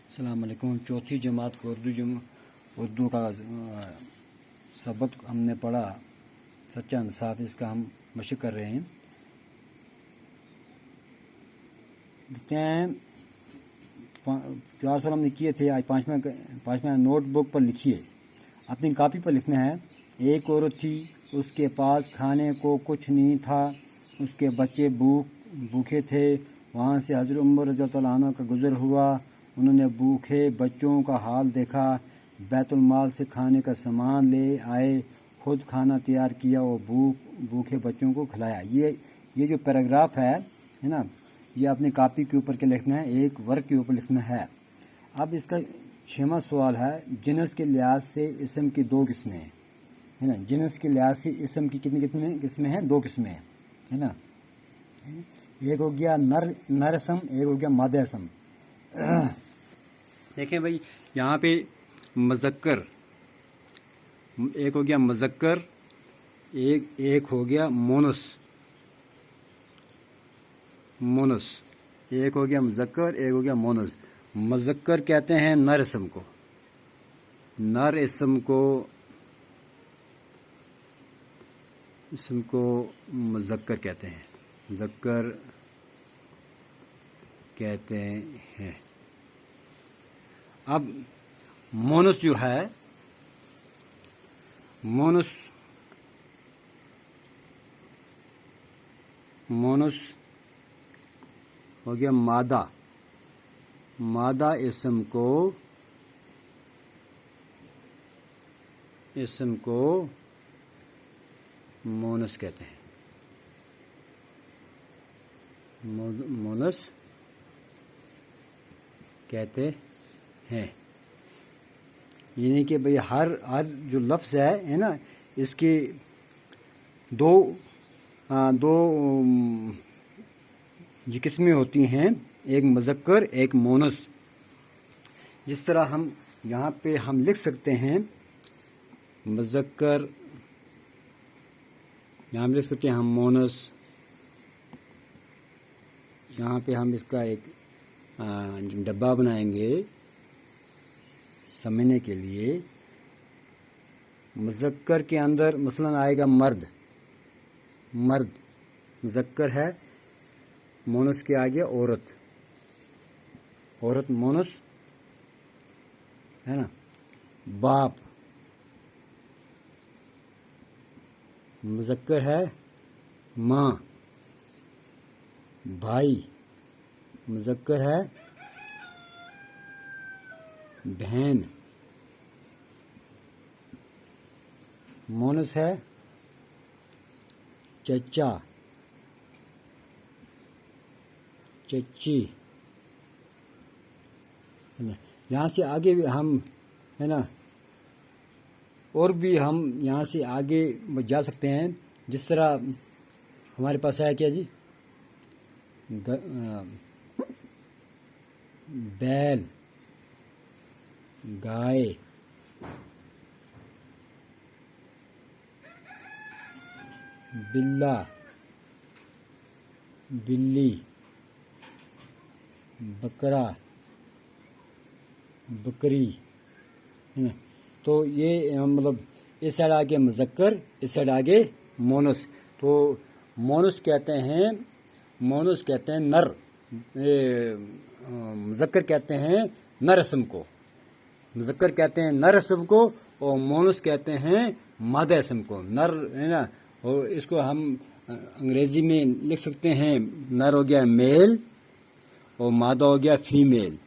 अस्सलाम वालेकुम। चौथी जमात को उर्दू का सबक हमने पढ़ा, सच्चा इंसाफ, इसका हम मशक कर रहे हैं। देखते हैं क्लास और हमने किए थे, आज पाँचवा नोटबुक पर लिखिए। अपनी कॉपी पर लिखना है। एक औरत थी, उसके पास खाने को कुछ नहीं था, उसके बच्चे भूखे थे। वहाँ से हज़रत उमर रज़ी अल्लाह अन्हु का गुज़र हुआ। उन्होंने भूखे बच्चों का हाल देखा, बैतुल माल से खाने का सामान ले आए, खुद खाना तैयार किया और भूखे बच्चों को खिलाया। ये जो पैराग्राफ है ना, ये अपनी कॉपी के ऊपर क्या लिखना है, एक वर्क के ऊपर लिखना है। अब इसका 6वां सवाल है, जिनस के लिहाज से इसम की 2 किस्में हैं, है ना। जिनस के लिहाज से इसम की कितनी किस्में हैं? 2 किस्में हैं, है ना। एक हो गया नर इसम, एक हो गया मादा इसम। देखें भाई, यहाँ पे मुज़क्कर, एक हो गया मुज़क्कर, एक हो गया मोनस। एक हो गया मुज़क्कर, एक हो गया मोनस। मुज़क्कर कहते हैं नर इसम को, इसम को मुज़क्कर कहते हैं, मुज़क्कर कहते हैं। अब मोनस जो है, मोनस हो गया मादा इसम को मोनस कहते हैं, मोनस कहते हैं। यानी कि भाई हर जो लफ्ज़ है ना, इसके दो ये किस्में होती हैं, एक मुज़क्कर, एक मोनस। जिस तरह हम यहाँ पे हम लिख सकते हैं मुज़क्कर, यहाँ पे लिख सकते हैं हम मोनस। यहाँ पे हम इसका एक डब्बा बनाएंगे समझने के लिए। मुज़क्कर के अंदर मसलन आएगा मर्द मुज़क्कर है, मोनस के आगे औरत मोनस, है ना। बाप मुज़क्कर है, माँ। भाई मुज़क्कर है, बहन। मोनस है, चचा, चची, है ना। यहाँ से आगे भी हम, है ना, और भी हम यहाँ से आगे जा सकते हैं। जिस तरह हमारे पास है क्या जी, बैल, गाय, बिल्ला, बिल्ली, बकरा, बकरी, है ना। तो ये मतलब इस साइड आगे मुज़क्कर, इस साइड आगे मोनस। तो मोनस कहते हैं नर, मुज़क्कर कहते हैं नर इसम को, मुज़क्कर कहते हैं नर इसम को, और मोनस कहते हैं मादा इसम को, नर, है ना। और इसको हम अंग्रेज़ी में लिख सकते हैं, नर हो गया मेल और मादा हो गया फीमेल।